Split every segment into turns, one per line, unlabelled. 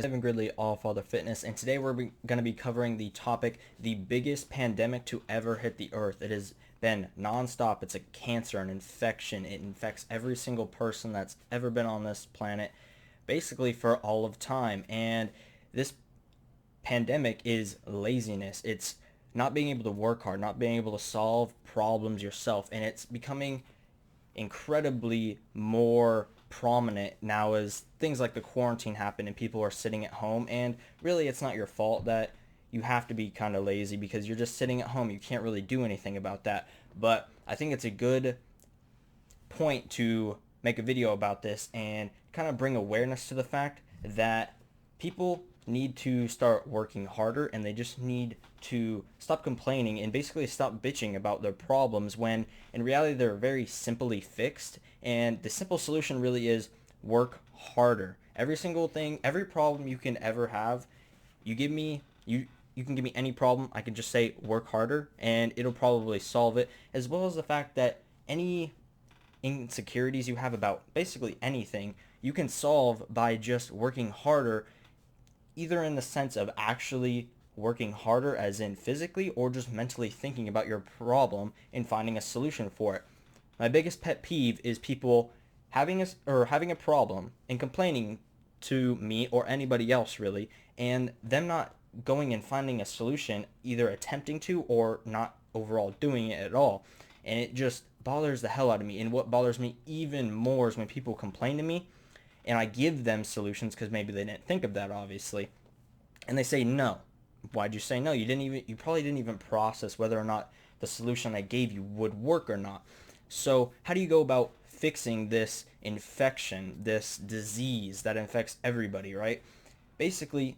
Evan Gridley, All Father Fitness, and today we're going to be covering the topic, the biggest pandemic to ever hit the earth. It has been nonstop. It's a cancer, an infection. It infects every single person that's ever been on this planet, basically for all of time. And this pandemic is laziness. It's not being able to work hard, not being able to solve problems yourself, and it's becoming incredibly more prominent now as things like the quarantine happen and people are sitting at home. And really, it's not your fault that you have to be kind of lazy because you're just sitting at home. You can't really do anything about that. But I think it's a good point to make a video about this and kind of bring awareness to the fact that people need to start working harder, and they just need to stop complaining and basically stop bitching about their problems when in reality they're very simply fixed. And the simple solution really is work harder. Every single thing, every problem you can ever have, you give me you can give me any problem, I can just say work harder and it'll probably solve it, as well as the fact that any insecurities you have about basically anything you can solve by just working harder, either in the sense of actually working harder as in physically or just mentally thinking about your problem and finding a solution for it. My biggest pet peeve is people having a problem and complaining to me or anybody else really, and them not going and finding a solution, either attempting to or not overall doing it at all. And it just bothers the hell out of me. And what bothers me even more is when people complain to me and I give them solutions because maybe they didn't think of that, obviously, and they say no. Why'd you say no? You probably didn't even process whether or not the solution I gave you would work or not. So how do you go about fixing this infection, this disease that infects everybody, right? Basically,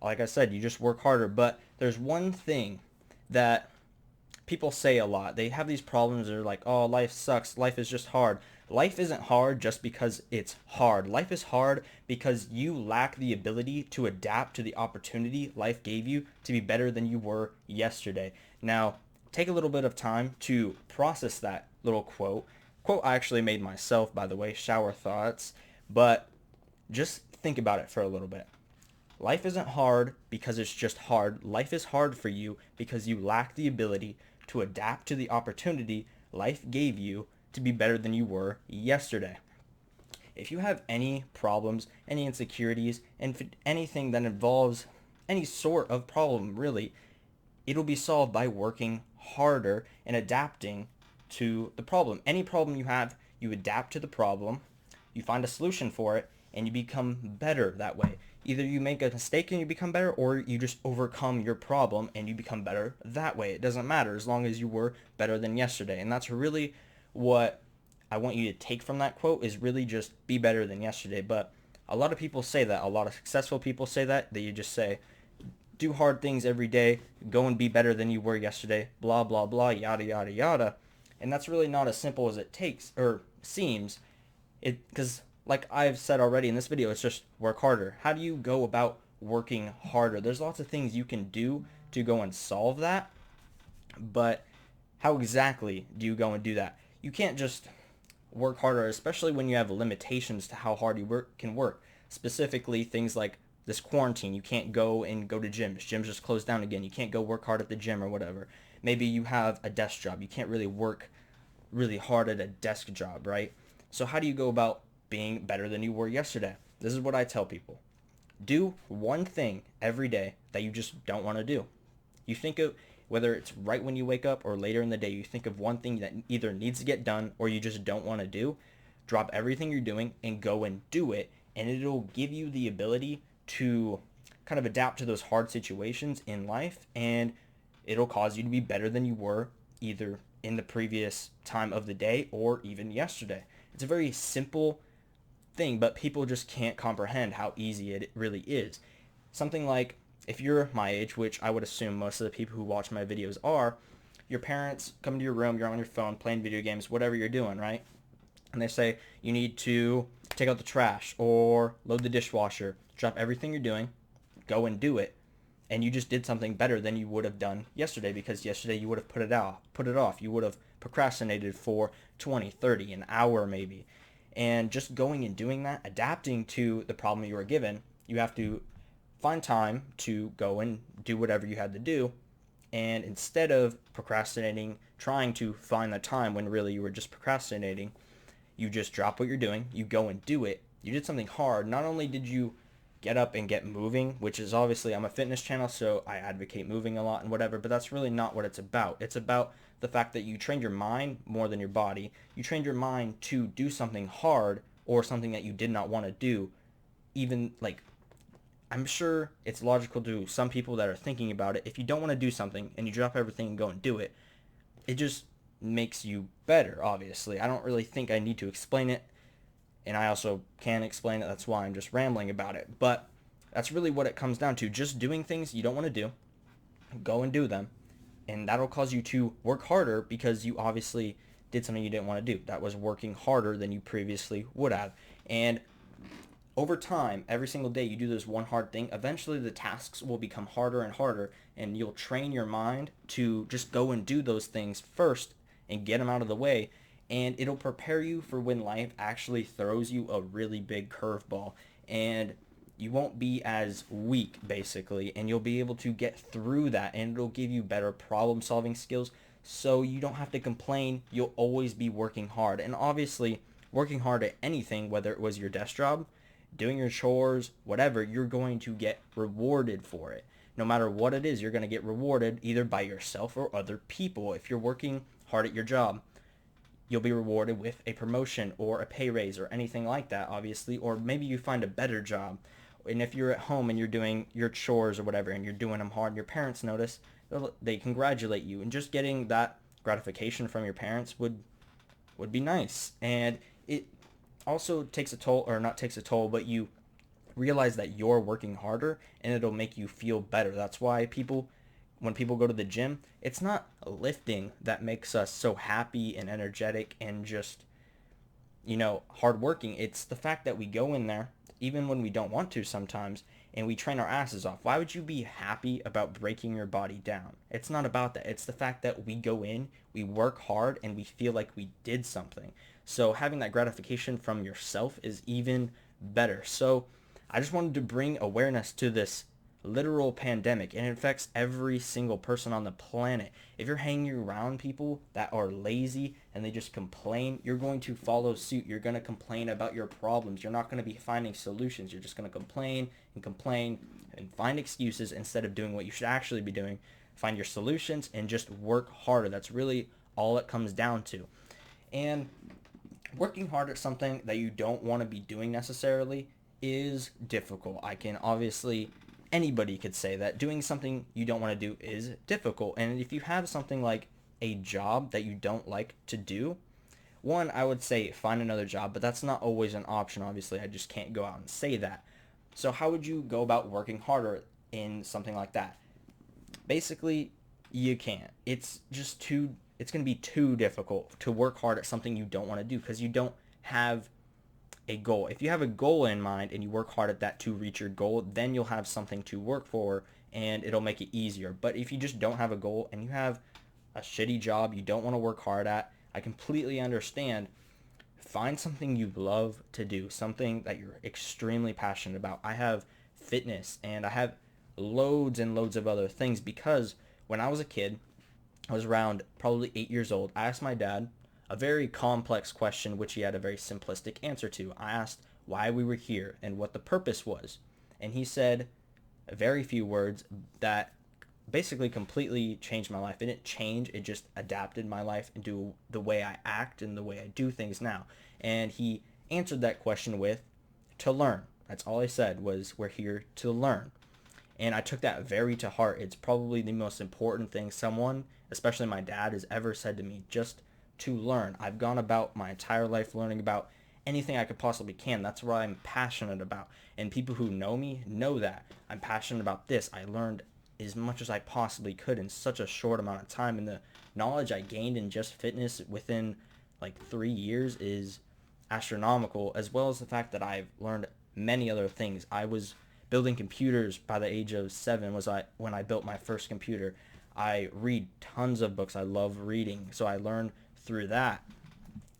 like I said, you just work harder. But there's one thing that people say a lot. They have these problems. They're like, oh, life sucks. Life is just hard. Life isn't hard just because it's hard. Life is hard because you lack the ability to adapt to the opportunity life gave you to be better than you were yesterday. Now, take a little bit of time to process that little quote. Quote I actually made myself, by the way, shower thoughts. But just think about it for a little bit. Life isn't hard because it's just hard. Life is hard for you because you lack the ability to adapt to the opportunity life gave you to be better than you were yesterday. If you have any problems, any insecurities, and anything that involves any sort of problem, really, it'll be solved by working harder and adapting to the problem. Any problem you have, you adapt to the problem, you find a solution for it, and you become better that way. Either you make a mistake and you become better, or you just overcome your problem and you become better that way. It doesn't matter as long as you were better than yesterday. And that's really what I want you to take from that quote, is really just be better than yesterday. But a lot of people say that. A lot of successful people say that. That you just say, do hard things every day, go and be better than you were yesterday, blah, blah, blah, yada, yada, yada. And that's really not as simple as it takes or seems. Because like I've said already in this video, it's just work harder. How do you go about working harder? There's lots of things you can do to go and solve that, but how exactly do you go and do that? You can't just work harder, especially when you have limitations to how hard you can work. Specifically, things like this quarantine, you can't go and go to gyms. Gyms just closed down again. You can't go work hard at the gym or whatever. Maybe you have a desk job. You can't really work really hard at a desk job, right? So how do you go about being better than you were yesterday? This is what I tell people. Do one thing every day that you just don't want to do. You think of, whether it's right when you wake up or later in the day, you think of one thing that either needs to get done or you just don't want to do. Drop everything you're doing and go and do it, and it'll give you the ability to kind of adapt to those hard situations in life, and it'll cause you to be better than you were either in the previous time of the day or even yesterday. It's a very simple thing, but people just can't comprehend how easy it really is. Something like, if you're my age, which I would assume most of the people who watch my videos are, your parents come to your room, you're on your phone playing video games, whatever you're doing, right? And they say you need to take out the trash or load the dishwasher. Drop everything you're doing, go and do it. And you just did something better than you would have done yesterday, because yesterday you would have put it off. You would have procrastinated for 20, 30, an hour maybe. And just going and doing that, adapting to the problem you were given, you have to find time to go and do whatever you had to do. And instead of procrastinating, trying to find the time when really you were just procrastinating, you just drop what you're doing, you go and do it. You did something hard. Not only did you get up and get moving, which is obviously, I'm a fitness channel, so I advocate moving a lot and whatever, but that's really not what it's about. It's about the fact that you trained your mind more than your body. You trained your mind to do something hard or something that you did not want to do. Even like, I'm sure it's logical to some people that are thinking about it. If you don't want to do something and you drop everything and go and do it, it just makes you better, obviously. I don't really think I need to explain it, and I also can explain it. That's why I'm just rambling about it. But that's really what it comes down to. Just doing things you don't want to do, go and do them, and that'll cause you to work harder because you obviously did something you didn't want to do. That was working harder than you previously would have. And over time, every single day you do this one hard thing, eventually the tasks will become harder and harder, and you'll train your mind to just go and do those things first and get them out of the way, and it'll prepare you for when life actually throws you a really big curveball, and you won't be as weak, basically, and you'll be able to get through that, and it'll give you better problem solving skills, so you don't have to complain. You'll always be working hard. And obviously, working hard at anything, whether it was your desk job, doing your chores, whatever, you're going to get rewarded for it. No matter what it is, you're going to get rewarded either by yourself or other people. If you're working hard at your job, you'll be rewarded with a promotion or a pay raise or anything like that, obviously, or maybe you find a better job. And if you're at home and you're doing your chores or whatever and you're doing them hard and your parents notice, they congratulate you. And just getting that gratification from your parents would be nice. And it also takes a toll, or not takes a toll, but you realize that you're working harder and it'll make you feel better. That's why when people go to the gym, it's not lifting that makes us so happy and energetic and just, hardworking. It's the fact that we go in there, even when we don't want to sometimes, and we train our asses off. Why would you be happy about breaking your body down? It's not about that. It's the fact that we go in, we work hard, and we feel like we did something. So having that gratification from yourself is even better. So I just wanted to bring awareness to this literal pandemic, and it affects every single person on the planet. If you're hanging around people that are lazy and they just complain, you're going to follow suit. You're going to complain about your problems. You're not going to be finding solutions. You're just going to complain and find excuses instead of doing what you should actually be doing. Find your solutions and just work harder. That's really all it comes down to. And working hard at something that you don't want to be doing necessarily is difficult. Anybody could say that doing something you don't want to do is difficult. And if you have something like a job that you don't like to do, one, I would say find another job, but that's not always an option. Obviously, I just can't go out and say that. So how would you go about working harder in something like that? Basically, you can't. It's going to be too difficult to work hard at something you don't want to do because you don't have a goal. If you have a goal in mind and you work hard at that to reach your goal, then you'll have something to work for and it'll make it easier. But if you just don't have a goal and you have a shitty job you don't want to work hard at, I completely understand. Find something you love to do, something that you're extremely passionate about. I have fitness and I have loads and loads of other things because when I was a kid, I was around probably 8 years old. I asked my dad a very complex question, which he had a very simplistic answer to. I asked why we were here and what the purpose was. And he said very few words that basically completely changed my life. It didn't change, it just adapted my life into the way I act and the way I do things now. And he answered that question with, to learn. That's all I said was, we're here to learn. And I took that very to heart. It's probably the most important thing someone, especially my dad, has ever said to me, just to learn. I've gone about my entire life learning about anything I could possibly can. That's what I'm passionate about. And people who know me know that. I'm passionate about this. I learned as much as I possibly could in such a short amount of time. And the knowledge I gained in just fitness within like 3 years is astronomical, as well as the fact that I've learned many other things. I was building computers by the age of 7 when I built my first computer. I read tons of books. I love reading. So I learned through that.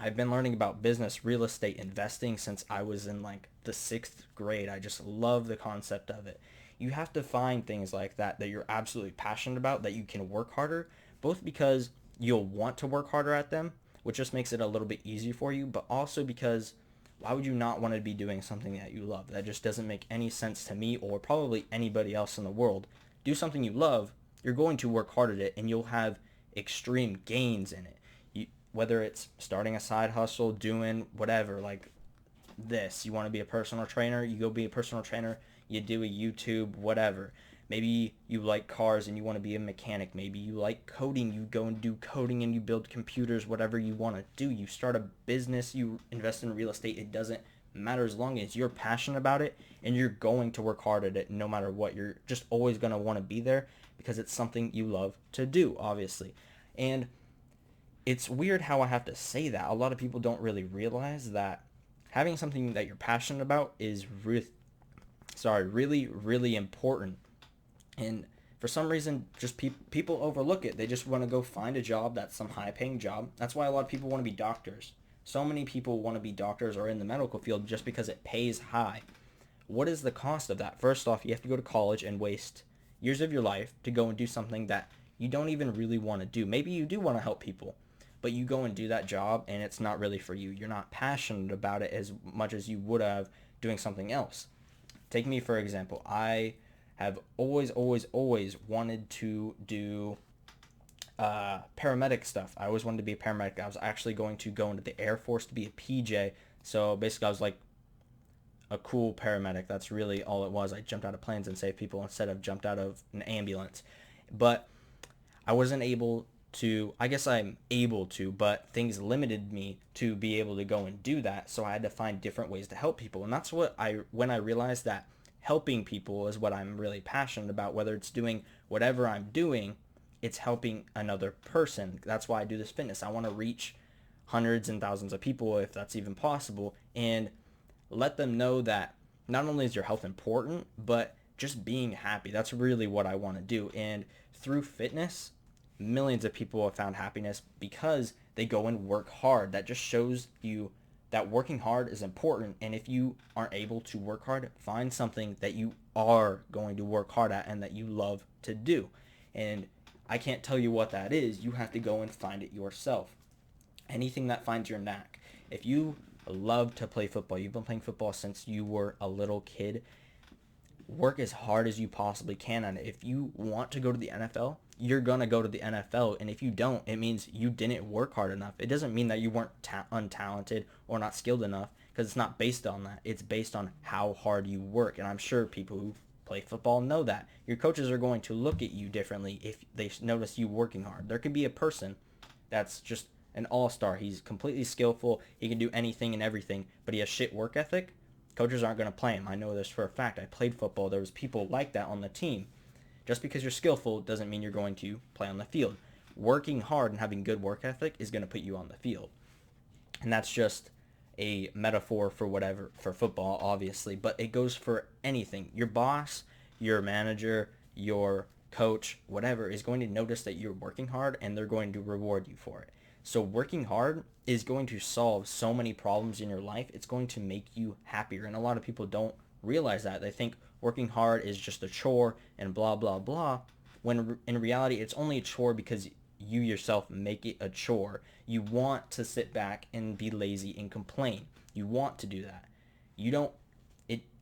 I've been learning about business, real estate, investing since I was in like the 6th grade. I just love the concept of it. You have to find things like that you're absolutely passionate about, that you can work harder, both because you'll want to work harder at them, which just makes it a little bit easier for you, but also because why would you not want to be doing something that you love? That just doesn't make any sense to me or probably anybody else in the world. Do something you love, you're going to work hard at it, and you'll have extreme gains in it. Whether it's starting a side hustle, doing whatever, like this, you want to be a personal trainer, you go be a personal trainer, you do a YouTube, whatever. Maybe you like cars and you want to be a mechanic. Maybe you like coding, you go and do coding and you build computers, whatever you want to do. You start a business, you invest in real estate. It doesn't matter as long as you're passionate about it and you're going to work hard at it no matter what. You're just always going to want to be there because it's something you love to do, obviously. And it's weird how I have to say that. A lot of people don't really realize that having something that you're passionate about is really, really important. And for some reason, just people overlook it. They just want to go find a job that's some high-paying job. That's why a lot of people want to be doctors. So many people want to be doctors or in the medical field just because it pays high. What is the cost of that? First off, you have to go to college and waste years of your life to go and do something that you don't even really want to do. Maybe you do want to help people, but you go and do that job and it's not really for you. You're not passionate about it as much as you would have doing something else. Take me for example. I have always wanted to do paramedic stuff. I always wanted to be a paramedic. I was actually going to go into the Air Force to be a PJ. So basically I was like a cool paramedic. That's really all it was. I jumped out of planes and saved people instead of jumped out of an ambulance. But I wasn't able to, I guess I'm able to, but things limited me to be able to go and do that. So I had to find different ways to help people. And that's when I realized that helping people is what I'm really passionate about. Whether it's doing whatever I'm doing, it's helping another person. That's why I do this fitness. I want to reach hundreds and thousands of people, if that's even possible, and let them know that not only is your health important, but just being happy. That's really what I want to do. And through fitness, millions of people have found happiness because they go and work hard. That just shows you that working hard is important. And if you aren't able to work hard, find something that you are going to work hard at and that you love to do. And I can't tell you what that is. You have to go and find it yourself. Anything that finds your knack. If you love to play football, you've been playing football since you were a little kid, work as hard as you possibly can on it. If you want to go to the NFL, you're going to go to the NFL. And if you don't, it means you didn't work hard enough. It doesn't mean that you weren't untalented or not skilled enough, because it's not based on that. It's based on how hard you work. And I'm sure people who play football know that. Your coaches are going to look at you differently if they notice you working hard. There could be a person that's just an all-star. He's completely skillful. He can do anything and everything, but he has shit work ethic. Coaches aren't going to play him. I know this for a fact. I played football. There was people like that on the team. Just because you're skillful doesn't mean you're going to play on the field. Working hard and having good work ethic is going to put you on the field. And that's just a metaphor for whatever, for football, obviously, but it goes for anything. Your boss, your manager, your coach, whatever, is going to notice that you're working hard and they're going to reward you for it. So working hard is going to solve so many problems in your life. It's going to make you happier. And a lot of people don't realize that. They think working hard is just a chore and blah, blah, blah. When in reality, it's only a chore because you yourself make it a chore. You want to sit back and be lazy and complain. You want to do that.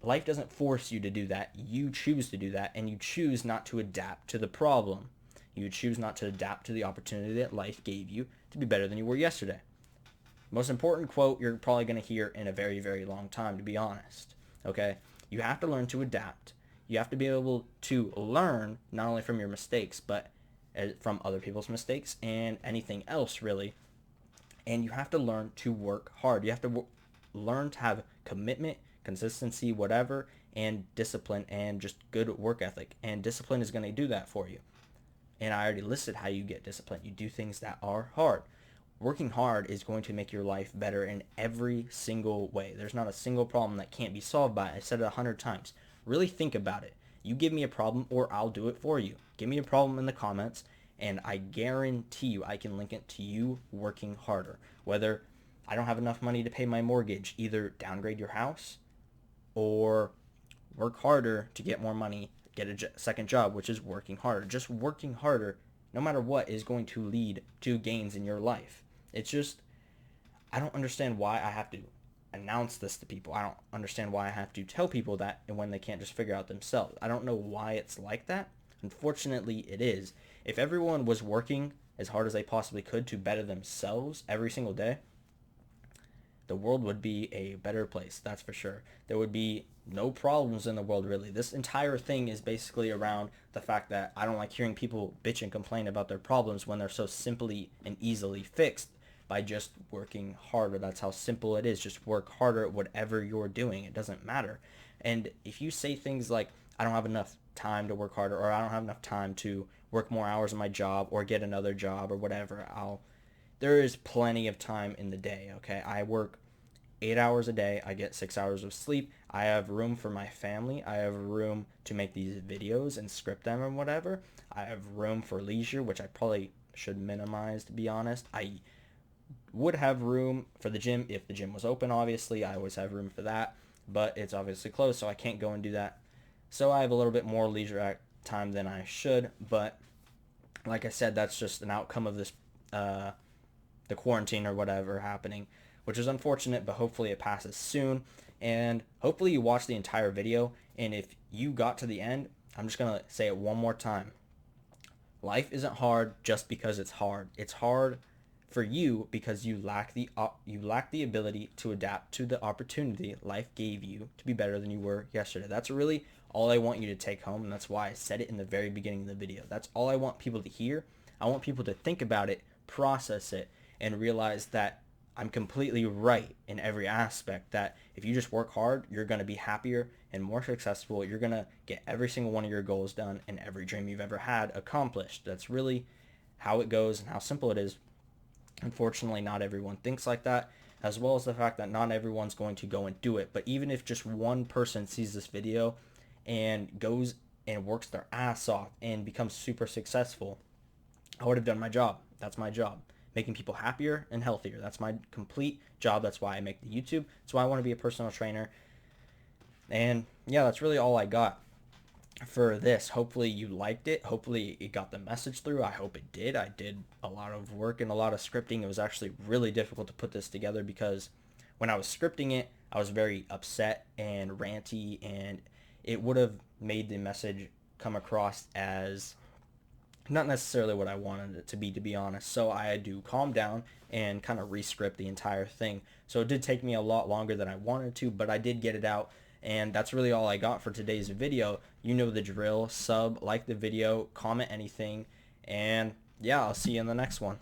Life doesn't force you to do that. You choose to do that, and you choose not to adapt to the problem. You choose not to adapt to the opportunity that life gave you to be better than you were yesterday. Most important quote you're probably going to hear in a very, very long time, to be honest. Okay? You have to learn to adapt. You have to be able to learn not only from your mistakes, but from other people's mistakes and anything else, really. And you have to learn to work hard. You have to learn to have commitment, consistency, whatever, and discipline, and just good work ethic. And discipline is going to do that for you. And I already listed how you get discipline. You do things that are hard. Working hard is going to make your life better in every single way. There's not a single problem that can't be solved by it. I said it 100 times. Really think about it. You give me a problem or I'll do it for you. Give me a problem in the comments and I guarantee you I can link it to you working harder. Whether I don't have enough money to pay my mortgage. Either downgrade your house or work harder to get more money, get a second job, which is working harder. Just working harder, no matter what, is going to lead to gains in your life. It's just, I don't understand why I have to announce this to people. I don't understand why I have to tell people that and when they can't just figure out themselves. I don't know why it's like that. Unfortunately, it is. If everyone was working as hard as they possibly could to better themselves every single day, the world would be a better place, that's for sure. There would be no problems in the world, really. This entire thing is basically around the fact that I don't like hearing people bitch and complain about their problems when they're so simply and easily fixed by just working harder. That's how simple it is. Just work harder at whatever you're doing. It doesn't matter. And if you say things like, I don't have enough time to work harder, or I don't have enough time to work more hours in my job or get another job or whatever, there is plenty of time in the day, okay? I work 8 hours a day. I get 6 hours of sleep. I have room for my family. I have room to make these videos and script them and whatever. I have room for leisure, which I probably should minimize, to be honest. I would have room for the gym if the gym was open, obviously. I always have room for that, but it's obviously closed, so I can't go and do that. So I have a little bit more leisure time than I should, but like I said, that's just an outcome of this, the quarantine or whatever happening, which is unfortunate, but hopefully it passes soon. And hopefully you watch the entire video, and if you got to the end, I'm just going to say it one more time. Life isn't hard just because it's hard. It's hard for you because you lack the ability to adapt to the opportunity life gave you to be better than you were yesterday. That's really all I want you to take home, and that's why I said it in the very beginning of the video. That's all I want people to hear. I want people to think about it, process it, and realize that I'm completely right in every aspect, that if you just work hard, you're going to be happier and more successful. You're going to get every single one of your goals done and every dream you've ever had accomplished. That's really how it goes and how simple it is. Unfortunately, not everyone thinks like that, as well as the fact that not everyone's going to go and do it. But even if just one person sees this video and goes and works their ass off and becomes super successful, I would have done my job. That's my job. Making people happier and healthier. That's my complete job. That's why I make the YouTube. That's why I want to be a personal trainer. And yeah, that's really all I got for this. Hopefully you liked it. Hopefully it got the message through. I hope it did. I did a lot of work and a lot of scripting. It was actually really difficult to put this together because when I was scripting it, I was very upset and ranty, and it would have made the message come across as not necessarily what I wanted it to be honest. So I had to calm down and kind of re-script the entire thing. So it did take me a lot longer than I wanted to, but I did get it out. And that's really all I got for today's video. You know the drill. Sub, like the video, comment anything, and yeah, I'll see you in the next one.